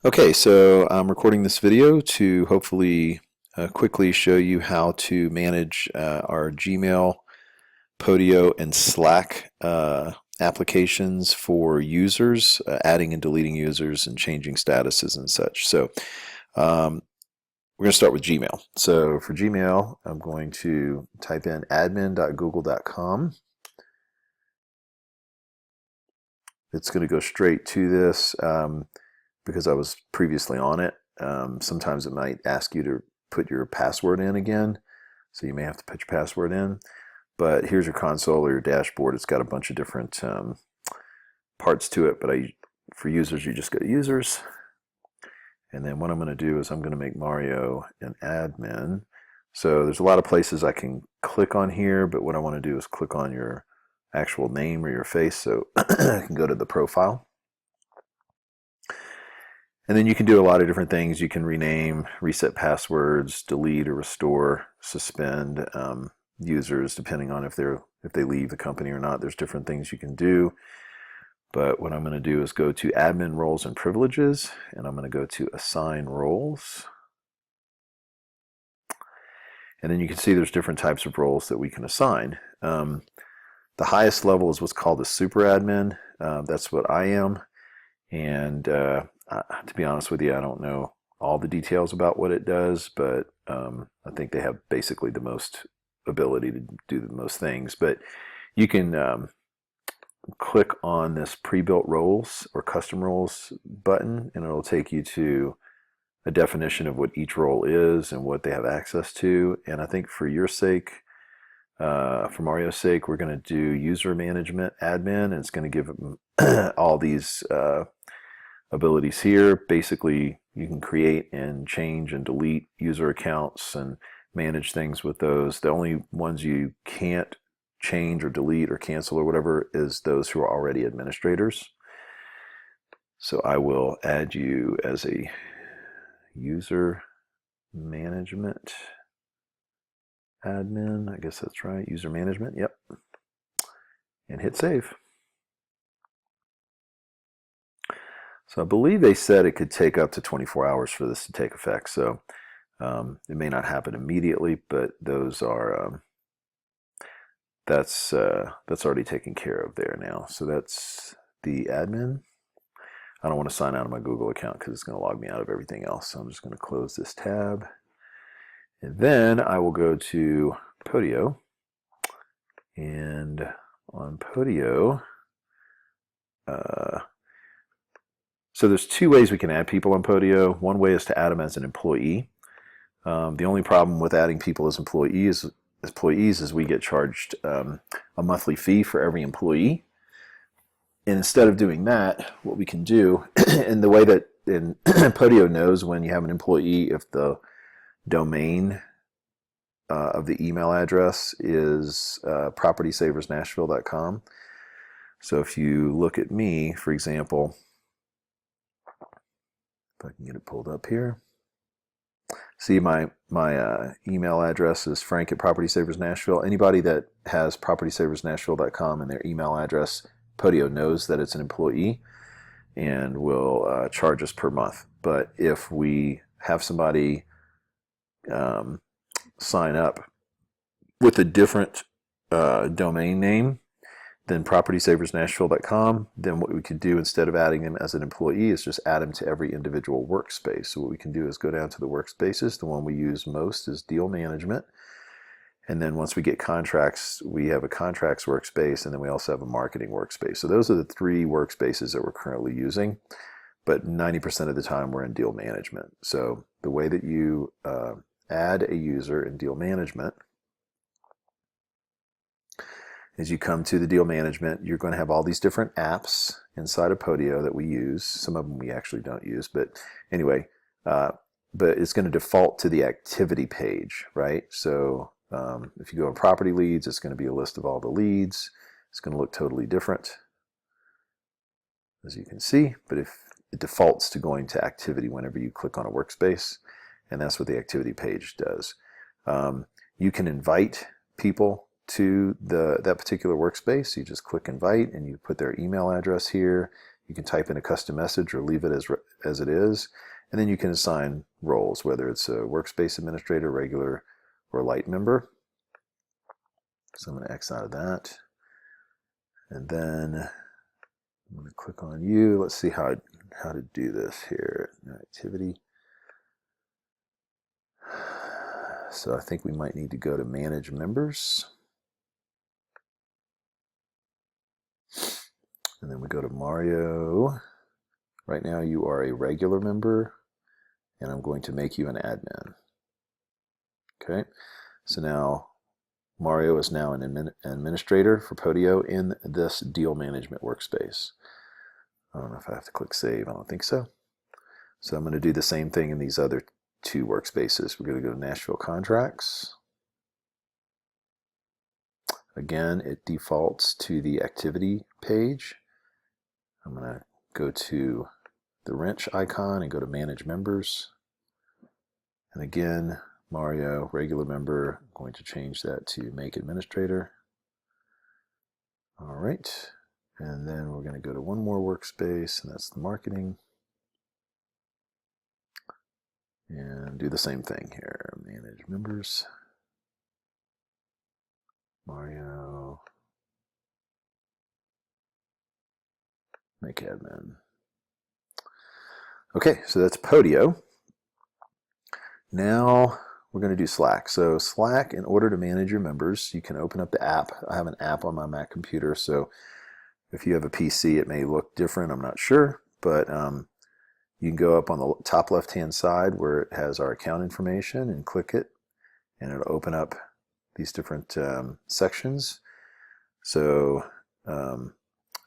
Okay, so I'm recording this video to hopefully quickly show you how to manage our Gmail, Podio, and Slack applications for users, adding and deleting users and changing statuses and such. So we're going to start with Gmail. So for Gmail, I'm going to type in admin.google.com. It's going to go straight to this. Because I was previously on it. Sometimes it might ask you to put your password in again, so you may have to put your password in. But here's your console or your dashboard. It's got a bunch of different parts to it, but for users, you just go to users. And then what I'm going to do is I'm going to make Mario an admin. So there's a lot of places I can click on here, but what I want to do is click on your actual name or your face, so I can go to the profile. And then you can do a lot of different things. You can rename, reset passwords, delete or restore, suspend users depending on if they leave the company or not. There's different things you can do. But what I'm going to do is go to admin roles and privileges, and I'm going to go to assign roles. And then you can see there's different types of roles that we can assign. The highest level is what's called a super admin. That's what I am. And to be honest with you, I don't know all the details about what it does, but I think they have basically the most ability to do the most things. But you can click on this pre-built roles or custom roles button, and it'll take you to a definition of what each role is and what they have access to. And I think for your sake, for Mario's sake, we're going to do user management admin, and it's going to give them all these abilities here. Basically, you can create and change and delete user accounts and manage things with those. The only ones you can't change or delete or cancel or whatever is those who are already administrators. So I will add you as a user management admin. I guess that's right. User management. Yep. And hit save. So I believe they said it could take up to 24 hours for this to take effect. So it may not happen immediately, but those are that's already taken care of there now. So that's the admin. I don't want to sign out of my Google account because it's going to log me out of everything else. So I'm just going to close this tab. And then I will go to Podio. And on Podio, so there's two ways we can add people on Podio. One way is to add them as an employee. The only problem with adding people as employees is we get charged a monthly fee for every employee. And instead of doing that, what we can do, and the way that Podio knows when you have an employee, if the domain of the email address is propertysaversnashville.com. So if you look at me, for example, if I can get it pulled up here. See, my email address is frank at propertysaversnashville. Anybody that has propertysaversnashville.com and their email address, Podio knows that it's an employee and will charge us per month. But if we have somebody sign up with a different domain name than propertysaversnashville.com, then what we could do instead of adding them as an employee is just add them to every individual workspace. So what we can do is go down to the workspaces. The one we use most is deal management. And then once we get contracts, we have a contracts workspace, and then we also have a marketing workspace. So those are the three workspaces that we're currently using. But 90% of the time we're in deal management. So the way that you add a user in deal management as you come to the deal management, you're going to have all these different apps inside of Podio that we use. Some of them we actually don't use, but anyway, but it's going to default to the activity page, right? So if you go to property leads, it's going to be a list of all the leads. It's going to look totally different, as you can see, but if it defaults to going to activity whenever you click on a workspace, and that's what the activity page does. You can invite people to that particular workspace. You just click invite and you put their email address here. You can type in a custom message or leave it as it is. And then you can assign roles, whether it's a workspace administrator, regular, or light member. So I'm going to X out of that. And then I'm going to click on you. Let's see how to do this here. Activity. So I think we might need to go to Manage Members. And then we go to Mario. Right now you are a regular member, and I'm going to make you an admin. Okay, so now Mario is now an administrator for Podio in this deal management workspace. I don't know if I have to click save. I don't think so. So I'm going to do the same thing in these other two workspaces. We're going to go to Nashville Contracts. Again, it defaults to the activity page. I'm going to go to the wrench icon and go to Manage Members. And again, Mario, regular member, I'm going to change that to Make Administrator. All right, and then we're going to go to one more workspace, and that's the marketing. And do the same thing here, Manage Members. Mario, Make Admin. Okay, so that's Podio. Now we're going to do Slack. So Slack, in order to manage your members, you can open up the app. I have an app on my Mac computer, so if you have a PC, it may look different. I'm not sure, but you can go up on the top left-hand side where it has our account information and click it, and it'll open up these different sections. So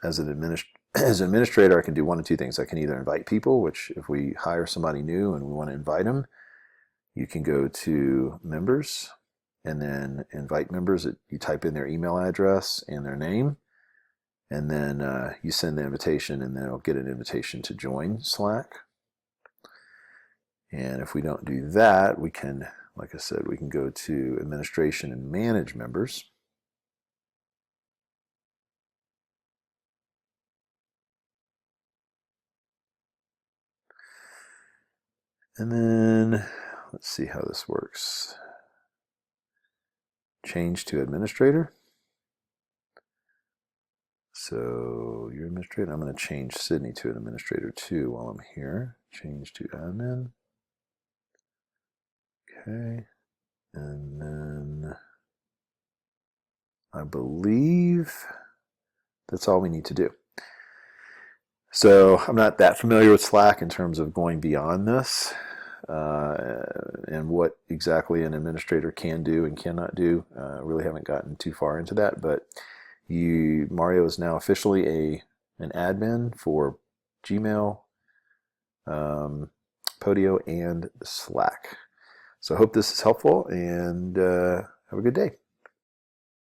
as an administrator, I can do one of two things. I can either invite people, which if we hire somebody new and we want to invite them, you can go to Members and then Invite Members. You type in their email address and their name, and then you send the invitation, and then they'll get an invitation to join Slack. And if we don't do that, we can, like I said, we can go to Administration and Manage Members. And then let's see how this works. Change to Administrator. So you're Administrator. I'm going to change Sydney to an Administrator too while I'm here. Change to Admin. Okay. And then I believe that's all we need to do. So I'm not that familiar with Slack in terms of going beyond this and what exactly an administrator can do and cannot do. Really haven't gotten too far into that, but Mario is now officially an admin for Gmail, Podio, and Slack. So I hope this is helpful, and have a good day.